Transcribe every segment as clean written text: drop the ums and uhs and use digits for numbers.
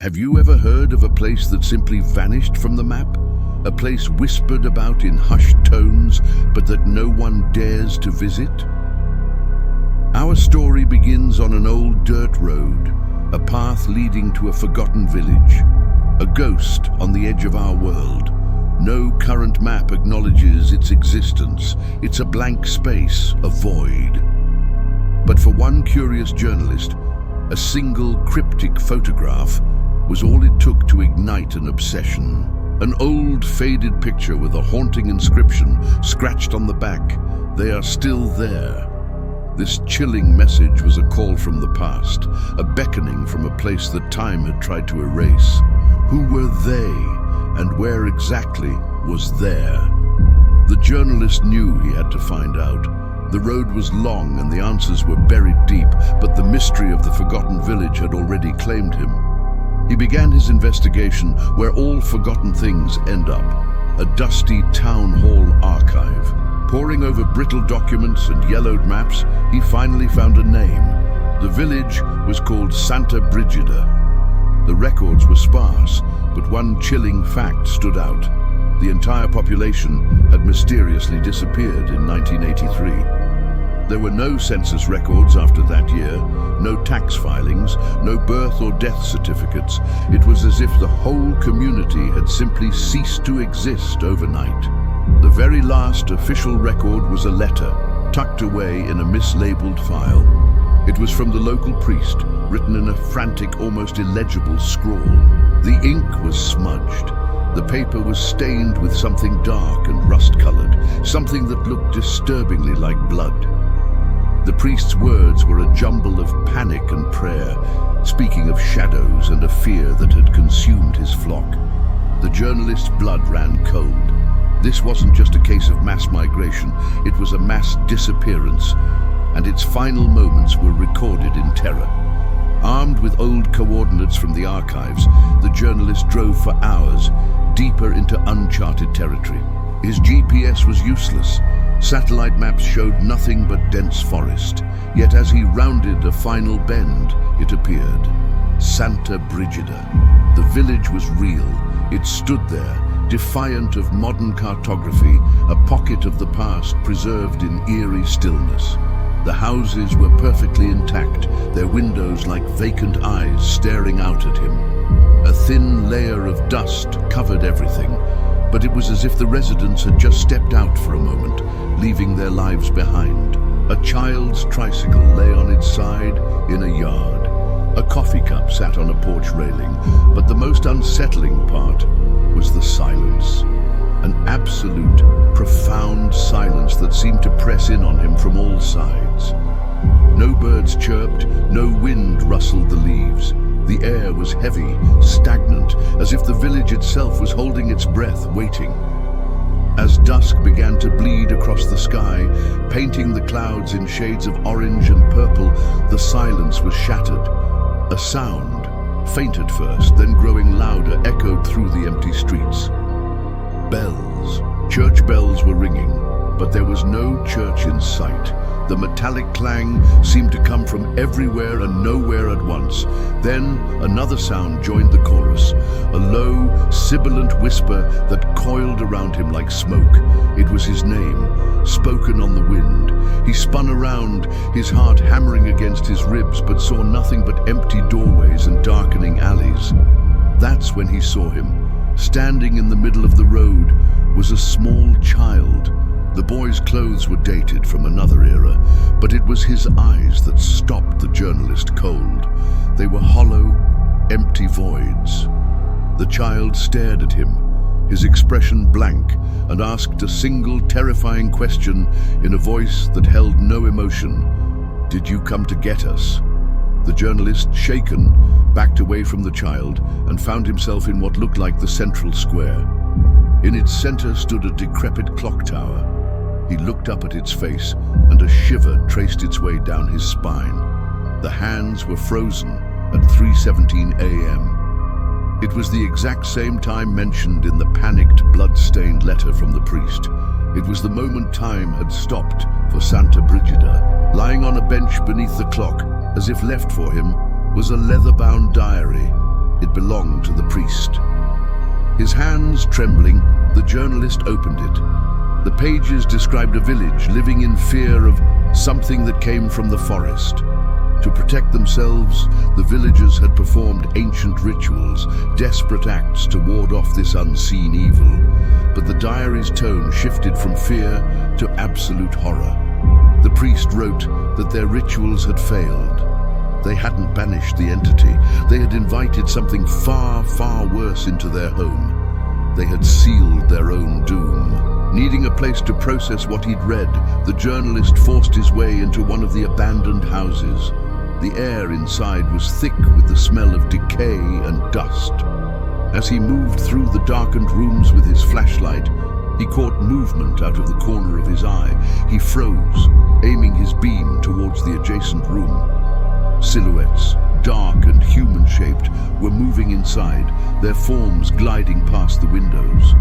Have you ever heard of a place that simply vanished from the map? A place whispered about in hushed tones, but that no one dares to visit? Our story begins on an old dirt road, a path leading to a forgotten village, a ghost on the edge of our world. No current map acknowledges its existence. It's a blank space, a void. But for one curious journalist, a single cryptic photograph was all it took to ignite an obsession. An old, faded picture with a haunting inscription scratched on the back. They are still there. This chilling message was a call from the past, a beckoning from a place that time had tried to erase. Who were they, and where exactly was there? The journalist knew he had to find out. The road was long and the answers were buried deep, but the mystery of the forgotten village had already claimed him. He began his investigation where all forgotten things end up, a dusty town hall archive. Poring over brittle documents and yellowed maps, he finally found a name. The village was called Santa Brigida. The records were sparse, but one chilling fact stood out. The entire population had mysteriously disappeared in 1983. There were no census records after that year, no tax filings, no birth or death certificates. It was as if the whole community had simply ceased to exist overnight. The very last official record was a letter, tucked away in a mislabeled file. It was from the local priest, written in a frantic, almost illegible scrawl. The ink was smudged. The paper was stained with something dark and rust-colored, something that looked disturbingly like blood. The priest's words were a jumble of panic and prayer, speaking of shadows and a fear that had consumed his flock. The journalist's blood ran cold. This wasn't just a case of mass migration, it was a mass disappearance, and its final moments were recorded in terror. Armed with old coordinates from the archives, the journalist drove for hours, deeper into uncharted territory. His GPS was useless. Satellite maps showed nothing but dense forest. Yet as he rounded a final bend, it appeared. Santa Brigida. The village was real. It stood there, defiant of modern cartography, a pocket of the past preserved in eerie stillness. The houses were perfectly intact, their windows like vacant eyes staring out at him. A thin layer of dust covered everything, but it was as if the residents had just stepped out for a moment, leaving their lives behind. A child's tricycle lay on its side in a yard. A coffee cup sat on a porch railing, but the most unsettling part was the silence. An absolute, profound silence that seemed to press in on him from all sides. No birds chirped, no wind rustled the leaves. The air was heavy, stagnant, as if the village itself was holding its breath, waiting. As dusk began to bleed across the sky, painting the clouds in shades of orange and purple, the silence was shattered. A sound, faint at first, then growing louder, echoed through the empty streets. Bells. Church bells were ringing, but there was no church in sight. The metallic clang seemed to come from everywhere and nowhere at once. Then another sound joined the chorus, a low, sibilant whisper that coiled around him like smoke. It was his name, spoken on the wind. He spun around, his heart hammering against his ribs, but saw nothing but empty doorways and darkening alleys. That's when he saw him. Standing in the middle of the road was a small child. The boy's clothes were dated from another era, but it was his eyes that stopped the journalist cold. They were hollow, empty voids. The child stared at him, his expression blank, and asked a single terrifying question in a voice that held no emotion. "Did you come to get us?" The journalist, shaken, backed away from the child and found himself in what looked like the central square. In its center stood a decrepit clock tower. He looked up at its face, and a shiver traced its way down his spine. The hands were frozen at 3:17 a.m. It was the exact same time mentioned in the panicked, blood-stained letter from the priest. It was the moment time had stopped for Santa Brigida. Lying on a bench beneath the clock, as if left for him, was a leather-bound diary. It belonged to the priest. His hands trembling, the journalist opened it. The pages described a village living in fear of something that came from the forest. To protect themselves, the villagers had performed ancient rituals, desperate acts to ward off this unseen evil. But the diary's tone shifted from fear to absolute horror. The priest wrote that their rituals had failed. They hadn't banished the entity. They had invited something far, far worse into their home. They had sealed their own doom. Needing a place to process what he'd read, the journalist forced his way into one of the abandoned houses. The air inside was thick with the smell of decay and dust. As he moved through the darkened rooms with his flashlight, he caught movement out of the corner of his eye. He froze, aiming his beam towards the adjacent room. Silhouettes, dark and human-shaped, were moving inside, their forms gliding past the windows.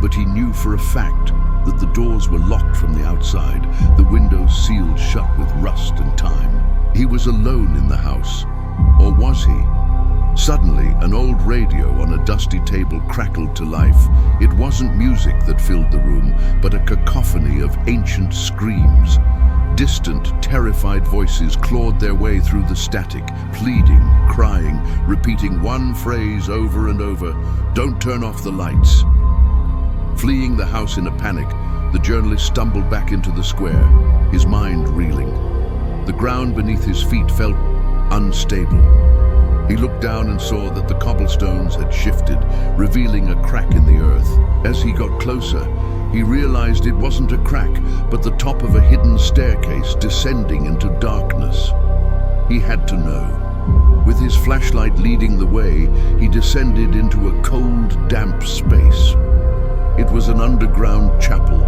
But he knew for a fact that the doors were locked from the outside, the windows sealed shut with rust and time. He was alone in the house. Or was he? Suddenly, an old radio on a dusty table crackled to life. It wasn't music that filled the room, but a cacophony of ancient screams. Distant, terrified voices clawed their way through the static, pleading, crying, repeating one phrase over and over: "Don't turn off the lights." Fleeing the house in a panic, the journalist stumbled back into the square, his mind reeling. The ground beneath his feet felt unstable. He looked down and saw that the cobblestones had shifted, revealing a crack in the earth. As he got closer, he realized it wasn't a crack, but the top of a hidden staircase descending into darkness. He had to know. With his flashlight leading the way, he descended into a cold, damp space. It was an underground chapel.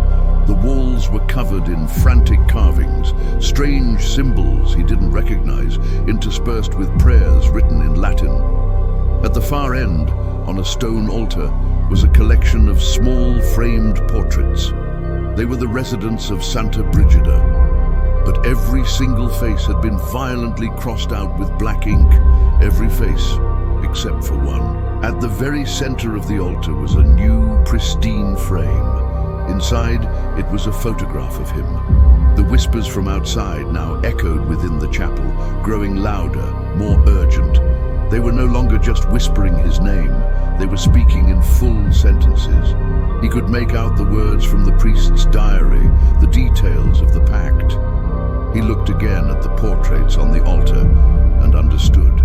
The walls were covered in frantic carvings, strange symbols he didn't recognize, interspersed with prayers written in Latin. At the far end, on a stone altar, was a collection of small framed portraits. They were the residents of Santa Brigida, but every single face had been violently crossed out with black ink, every face except for one. At the very center of the altar was a new, pristine frame. Inside, it was a photograph of him. The whispers from outside now echoed within the chapel, growing louder, more urgent. They were no longer just whispering his name. They were speaking in full sentences. He could make out the words from the priest's diary, the details of the pact. He looked again at the portraits on the altar and understood.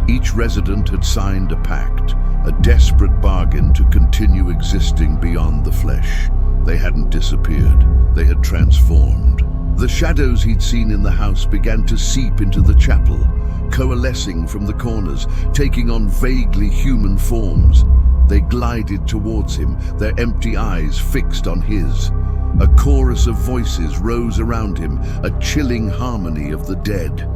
Each resident had signed a pact, a desperate bargain to continue existing beyond the flesh. They hadn't disappeared, they had transformed. The shadows he'd seen in the house began to seep into the chapel, coalescing from the corners, taking on vaguely human forms. They glided towards him, their empty eyes fixed on his. A chorus of voices rose around him, a chilling harmony of the dead.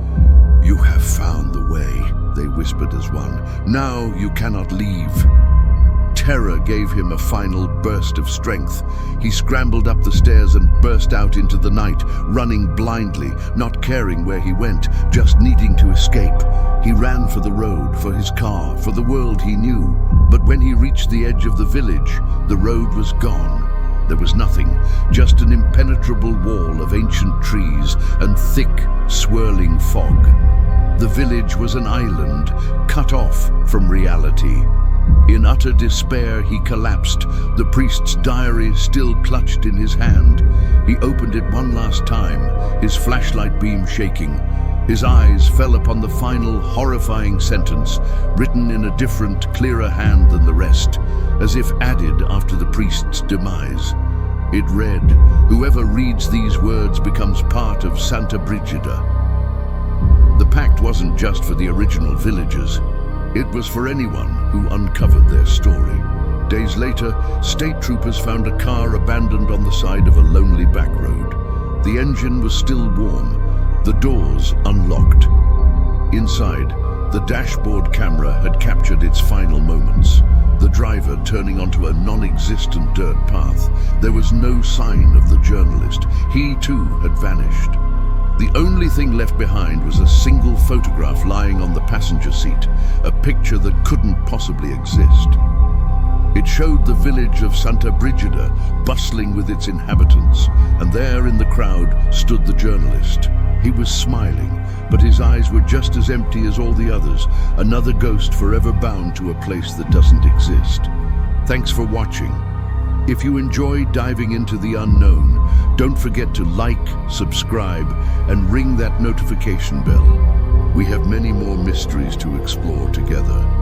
"You have found the way," they whispered as one. "Now you cannot leave." Terror gave him a final burst of strength. He scrambled up the stairs and burst out into the night, running blindly, not caring where he went, just needing to escape. He ran for the road, for his car, for the world he knew. But when he reached the edge of the village, the road was gone. There was nothing, just an impenetrable wall of ancient trees and thick, swirling fog. The village was an island, cut off from reality. In utter despair, he collapsed, the priest's diary still clutched in his hand. He opened it one last time, his flashlight beam shaking. His eyes fell upon the final, horrifying sentence, written in a different, clearer hand than the rest, as if added after the priest's demise. It read, "Whoever reads these words becomes part of Santa Brigida." The pact wasn't just for the original villagers. It was for anyone who uncovered their story. Days later, state troopers found a car abandoned on the side of a lonely back road. The engine was still warm, the doors unlocked. Inside, the dashboard camera had captured its final moments. The driver turning onto a non-existent dirt path. There was no sign of the journalist. He too had vanished. The only thing left behind was a single photograph lying on the passenger seat, a picture that couldn't possibly exist. It showed the village of Santa Brigida bustling with its inhabitants, and there in the crowd stood the journalist. He was smiling, but his eyes were just as empty as all the others, another ghost forever bound to a place that doesn't exist. Thanks for watching. If you enjoy diving into the unknown, don't forget to like, subscribe, and ring that notification bell. We have many more mysteries to explore together.